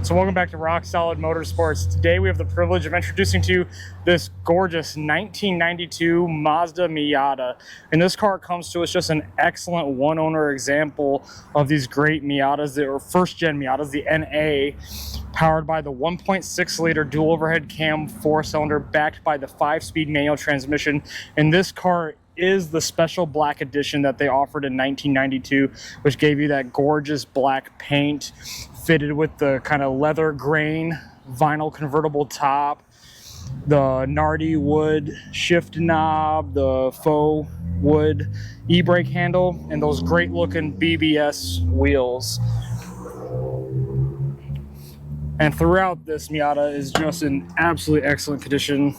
So welcome back to Rock Solid Motorsports. Today we have the privilege of introducing to you this gorgeous 1992 Mazda Miata. And this car comes to us just an excellent one-owner example of these great Miatas that were first-gen Miatas, the NA, powered by the 1.6-liter dual overhead cam 4-cylinder backed by the 5-speed manual transmission. And this car is the special black edition that they offered in 1992, which gave you that gorgeous black paint, fitted with the kind of leather grain vinyl convertible top, the Nardi wood shift knob, the faux wood e-brake handle, and those great looking BBS wheels. And throughout, this Miata is just in absolutely excellent condition,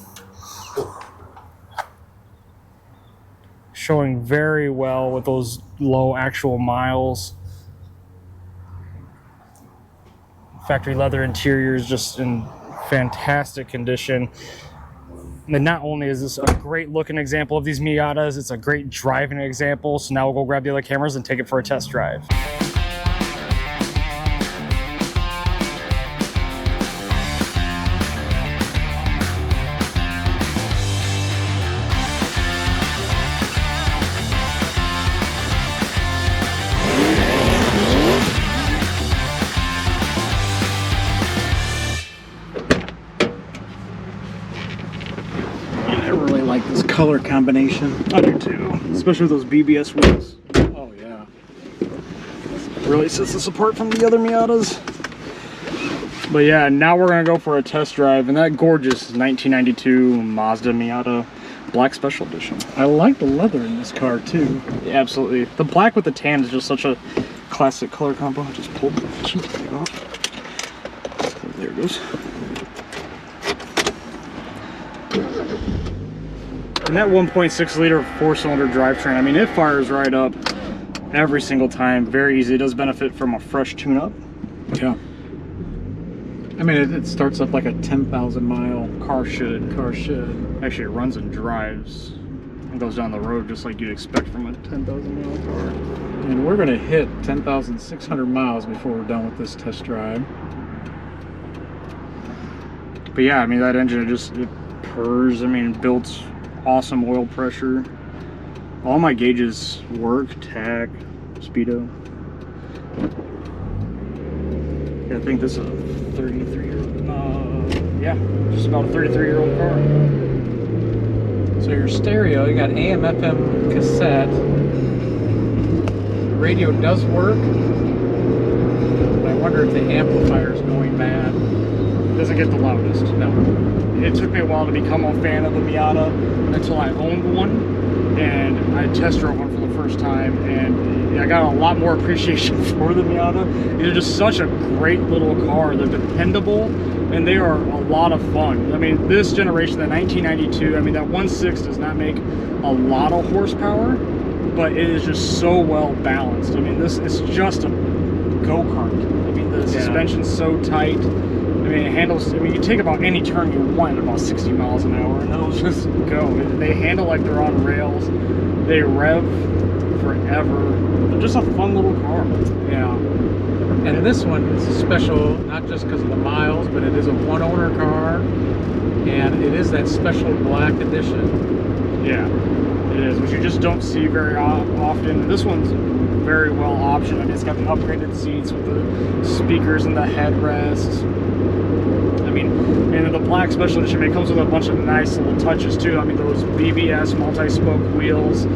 showing very well with those low actual miles. Factory leather interior is just in fantastic condition. And not only is this a great looking example of these Miatas, it's a great driving example. So now we'll go grab the other cameras and take it for a test drive. Like this color combination. I do too, especially with those BBS wheels. Oh yeah, Really sets us apart from the other Miatas. But yeah, now we're gonna go for a test drive in that gorgeous 1992 Mazda Miata Black Special Edition. I like the leather in this car too. Yeah, absolutely. The black with the tan is just such a classic color combo. I just pulled the cheap tag off. There it goes. And that 1.6-liter 4-cylinder drivetrain, I mean, it fires right up every single time. Very easy. It does benefit from a fresh tune-up. Yeah. I mean, it starts up like a 10,000 mile Car should. Actually, it runs and drives and goes down the road just like you'd expect from a 10,000 mile car. And we're gonna hit 10,600 miles before we're done with this test drive. But yeah, I mean, that engine, it purrs. I mean, it builds awesome oil pressure. All my gauges work, tach, speedo. Yeah, I think this is a 33-year-old, yeah, just about a 33-year-old car. So your stereo, you got AM, FM, cassette. The radio does work, but I wonder if the amplifier is going bad. It doesn't get the loudest, no. It took me a while to become a fan of the Miata until I owned one, and I test drove one for the first time, and I got a lot more appreciation for the Miata. They're just such a great little car. They're dependable, and they are a lot of fun. I mean, this generation, the 1992, I mean, that 1.6 does not make a lot of horsepower, but it is just so well balanced. I mean, this is just a go-kart. I mean, the suspension's so tight. I mean, it handles, I mean, you take about any turn you want at about 60 miles an hour, and it'll just go. They handle like they're on rails. They rev forever. They're just a fun little car. Yeah. And this one is special, not just because of the miles, but it is a one-owner car, and it is that special black edition. Yeah, it is, which you just don't see very often. This one's very well optioned. I mean, it's got the upgraded seats with the speakers and the headrests. I mean, and the black special edition, it comes with a bunch of nice little touches too. I mean, those BBS multi-spoke wheels,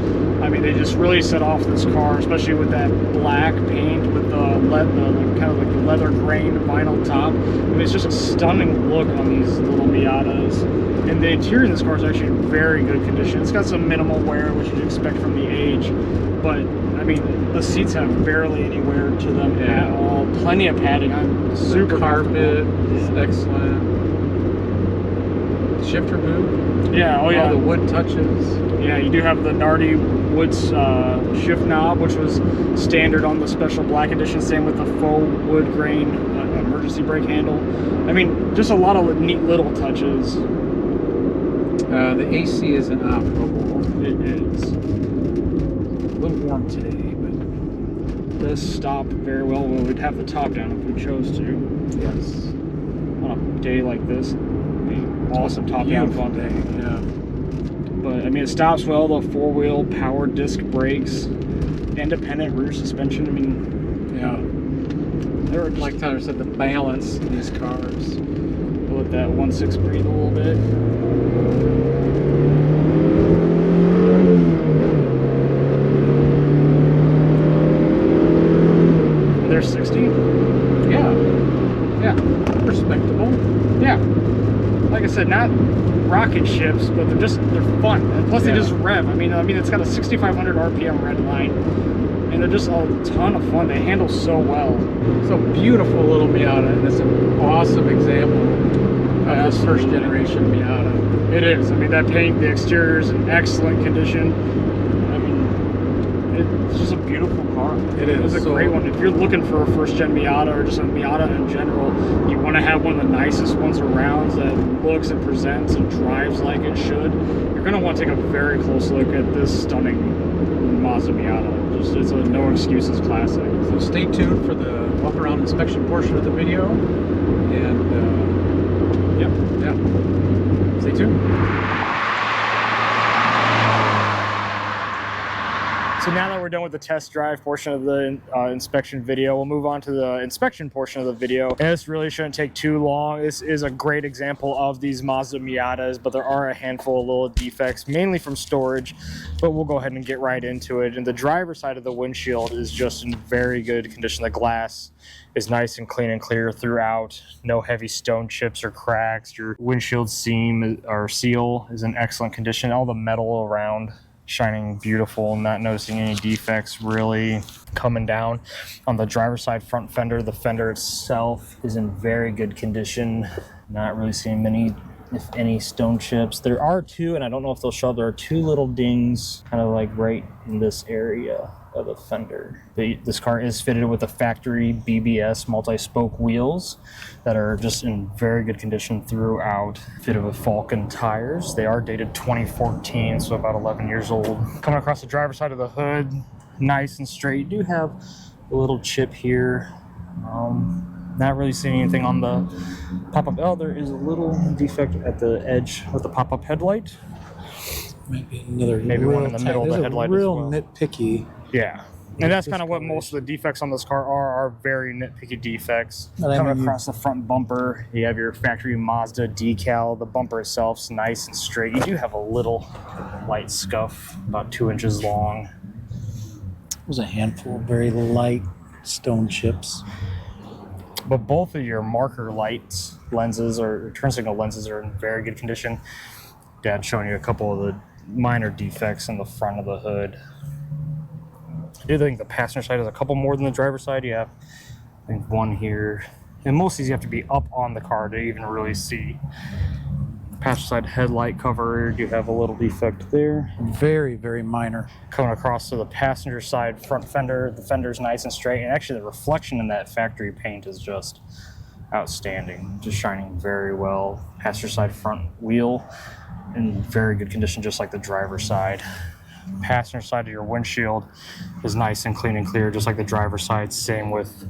I mean, they just really set off this car, especially with that black paint with the kind of like the leather grain vinyl top. I mean, it's just a stunning look on these little Miatas. And the interior in this car is actually in very good condition. It's got some minimal wear, which you'd expect from the age, but I mean, the seats have barely any wear to them at all. Plenty of padding. I'm super carpet is excellent. Shifter boot. Yeah, oh yeah. All the wood touches. Yeah, you do have the Nardi wood shift knob, which was standard on the special black edition. Same with the faux wood grain emergency brake handle. I mean, just a lot of neat little touches. The AC is inoperable. It is. A little warm today, but does stop very well. We'd have the top down if we chose to. Yes. On a day like this, awesome top down fun day. Yeah. But I mean, it stops well. The four-wheel power disc brakes, independent rear suspension. I mean, yeah. They're just, like Tyler said, the balance in these cars. Let that 1.6 breathe a little bit. They're 60. Yeah. Yeah. Respectable. Yeah. Like I said, not rocket ships, but they're fun. And plus, they just rev. I mean, it's got a 6,500 RPM red line, and they're just a ton of fun. They handle so well. So beautiful little Miata, and it's an awesome example of this first generation Miata. It is. I mean, that paint, the exterior is in excellent condition. I mean, it's just a beautiful car. It is. It's a great one. If you're looking for a first-gen Miata or just a Miata in general, you want to have one of the nicest ones around that looks and presents and drives like it should, you're going to want to take a very close look at this stunning Mazda Miata. It's a no excuses classic. So stay tuned for the walk around inspection portion of the video, and stay tuned. So now that we're done with the test drive portion of the inspection video, we'll move on to the inspection portion of the video. And this really shouldn't take too long. This is a great example of these Mazda Miatas, but there are a handful of little defects, mainly from storage, but we'll go ahead and get right into it. And the driver's side of the windshield is just in very good condition. The glass is nice and clean and clear throughout. No heavy stone chips or cracks. Your windshield seam or seal is in excellent condition. All the metal around shining beautiful, not noticing any defects really coming down. On the driver's side front fender, the fender itself is in very good condition. Not really seeing many, if any, stone chips. There are two, and I don't know if they'll show up, there are two little dings kind of like right in this area of the fender. This car is fitted with the factory BBS multi-spoke wheels that are just in very good condition throughout. Fitted with Falcon tires. They are dated 2014, so about 11 years old. Coming across the driver's side of the hood, nice and straight. You do have a little chip here. Not really seeing anything on the pop-up. Oh, there is a little defect at the edge of the pop-up headlight. Maybe another. Maybe one in the middle of the headlight. Real as well. nitpicky. Yeah. And that's kind of what most of the defects on this car are very nitpicky defects. Coming across the front bumper, you have your factory Mazda decal. The bumper itself's nice and straight. You do have a little light scuff, about 2 inches long. There's a handful of very light stone chips. But both of your marker lights lenses or turn signal lenses are in very good condition. Dad's showing you a couple of the minor defects in the front of the hood. I do think the passenger side has a couple more than the driver's side. You have, I think, one here. And most of these you have to be up on the car to even really see. Passenger side headlight cover, you have a little defect there. Very, very minor. Coming across to the passenger side front fender, the fender's nice and straight. And actually the reflection in that factory paint is just outstanding. Just shining very well. Passenger side front wheel in very good condition, just like the driver's side. Passenger side of your windshield is nice and clean and clear, just like the driver's side. Same with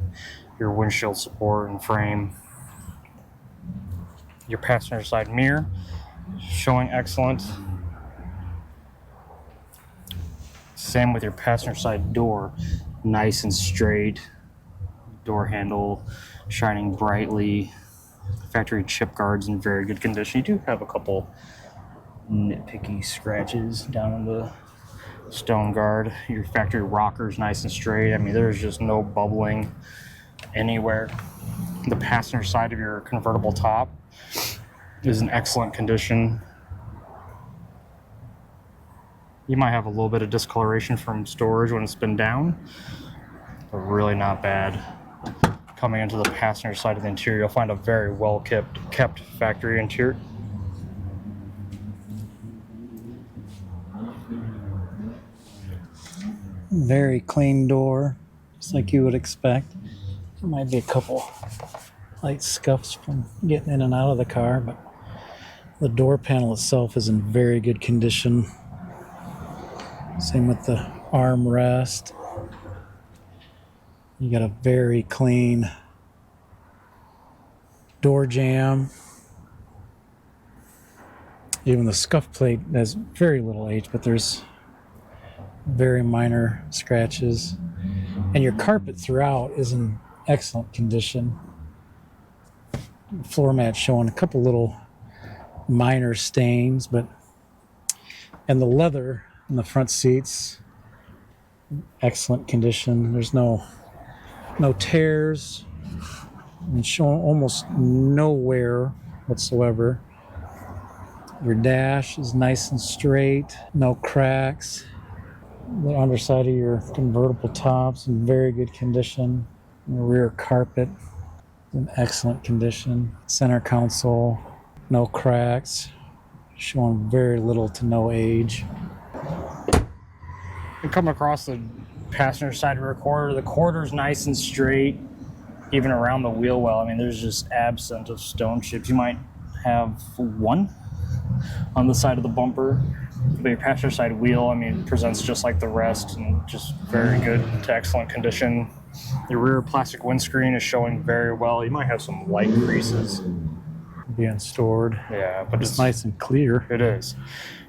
your windshield support and frame. Your passenger side mirror showing excellent. Same with your passenger side door, nice and straight. Door handle shining brightly. Factory chip guards in very good condition. You do have a couple nitpicky scratches down in the stone guard. Your factory rockers nice and straight. I mean, there's just no bubbling anywhere. The passenger side of your convertible top is in excellent condition. You might have a little bit of discoloration from storage when it's been down, but really not bad. Coming into the passenger side of the interior, you'll find a very well kept factory interior. Very clean door, just like you would expect. There might be a couple light scuffs from getting in and out of the car, but the door panel itself is in very good condition. Same with the armrest. You got a very clean door jamb. Even the scuff plate has very little age, but there's very minor scratches. And your carpet throughout is in excellent condition. The floor mat showing a couple little minor stains, and the leather in the front seats, excellent condition. There's no tears, and showing almost no wear whatsoever. Your dash is nice and straight, no cracks. The underside of your convertible top's in very good condition. The rear carpet in excellent condition. Center console, no cracks, showing very little to no age. You come across the passenger side rear quarter. The quarter's nice and straight, even around the wheel well. I mean, there's just absent of stone chips. You might have one on the side of the bumper. But your passenger side wheel, I mean, presents just like the rest and just very good to excellent condition. The rear plastic windscreen is showing very well. You might have some light creases Being stored. Yeah, but It's nice and clear. It is.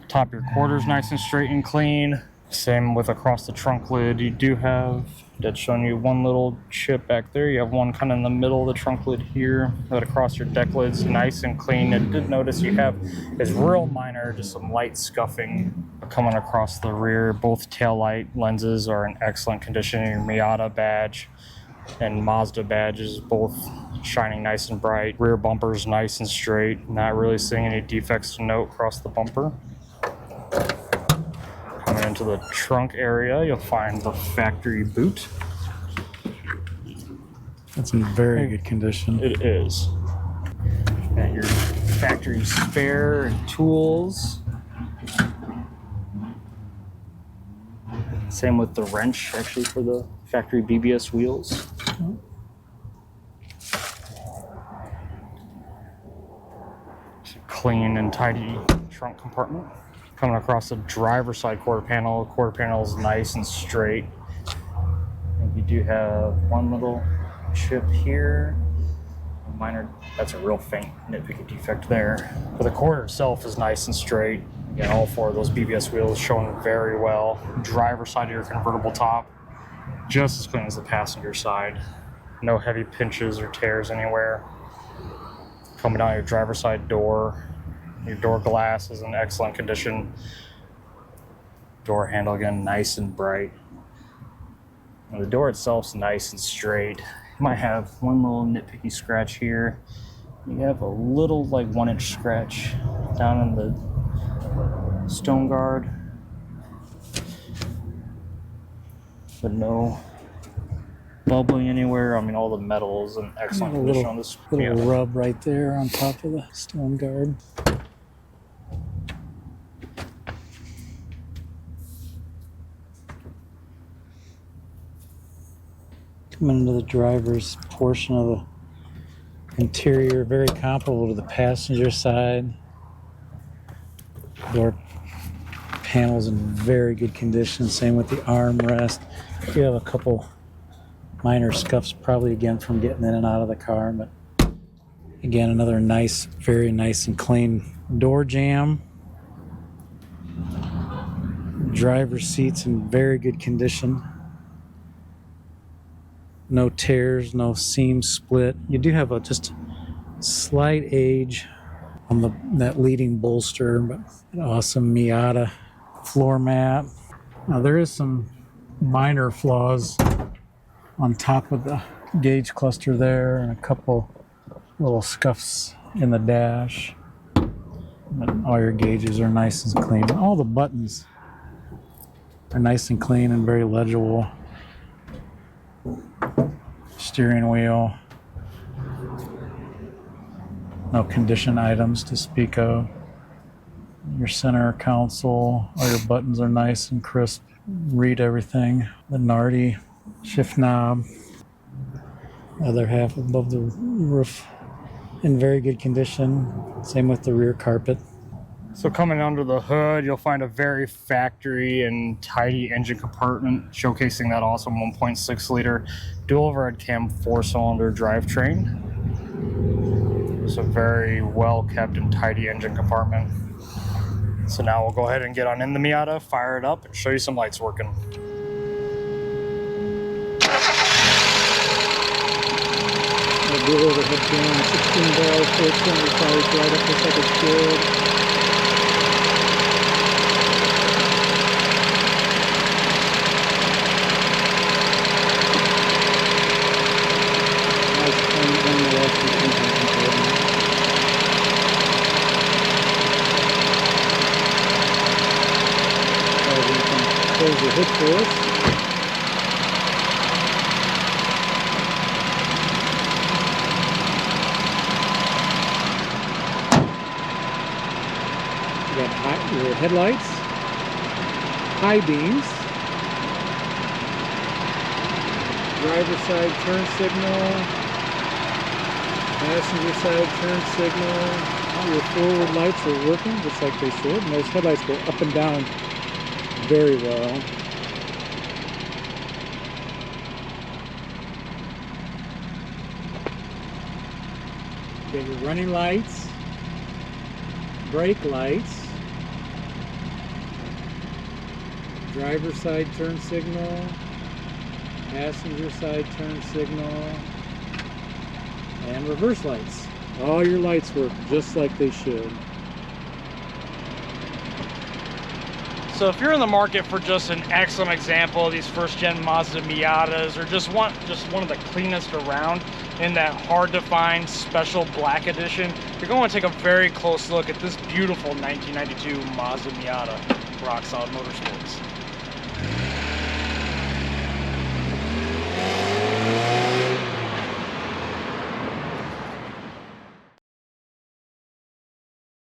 Top of your quarter's nice and straight and clean. Same with across the trunk lid. You do have, that's showing you one little chip back there. You have one kind of in the middle of the trunk lid here. But across your deck lid's nice and clean. I did notice you have, is real minor, just some light scuffing coming across the rear. Both taillight lenses are in excellent condition. Your Miata badge and Mazda badges both shining nice and bright. Rear bumper's nice and straight. Not really seeing any defects to note across the bumper. Coming into the trunk area, you'll find the factory boot. It's in very good condition. It is. Got your factory spare and tools. Same with the wrench, actually, for the factory BBS wheels. It's a clean and tidy trunk compartment. Coming across the driver's side quarter panel. The quarter panel is nice and straight. And you do have one little chip here. A minor, that's a real faint nitpicky defect there. But the quarter itself is nice and straight. Again, all four of those BBS wheels showing very well. Driver's side of your convertible top, just as clean as the passenger side. No heavy pinches or tears anywhere. Coming down your driver's side door. Your door glass is in excellent condition. Door handle, again, nice and bright. And the door itself's nice and straight. You might have one little nitpicky scratch here. You have a little, like, 1-inch scratch down in the stone guard. But no bubbling anywhere. I mean, all the metal is in excellent condition on this. Little rub right there on top of the stone guard. Coming into the driver's portion of the interior, very comparable to the passenger side. Door panels in very good condition. Same with the armrest. You have a couple minor scuffs, probably again from getting in and out of the car, but again, another nice, very nice and clean door jamb. Driver's seats in very good condition. No tears, no seam split. You do have just slight age on that leading bolster, but an awesome Miata floor mat. Now there is some minor flaws on top of the gauge cluster there, and a couple little scuffs in the dash. But all your gauges are nice and clean. All the buttons are nice and clean and very legible. Steering wheel. No condition items to speak of. Your center console, all your buttons are nice and crisp. Read everything. The Nardi shift knob. Other half above the roof in very good condition. Same with the rear carpet. So coming under the hood, you'll find a very factory and tidy engine compartment, showcasing that awesome 1.6 liter dual overhead cam 4-cylinder drivetrain. It's a very well kept and tidy engine compartment. So now we'll go ahead and get on in the Miata, fire it up, and show you some lights working. Dual overhead cam, 16 bars, 475, right up just like it should. Nice clean one-way engine compartment. Close the hood for us. You got your headlights, high beams, driver side turn signal, passenger side turn signal. All your forward lights are working just like they should, and those headlights go up and down very well. You got your running lights, brake lights, driver side turn signal, passenger side turn signal, and reverse lights. All your lights work just like they should. So if you're in the market for just an excellent example of these first-gen Mazda Miatas, or just one of the cleanest around in that hard-to-find special black edition, you're going to take a very close look at this beautiful 1992 Mazda Miata. Rock Solid Motorsports.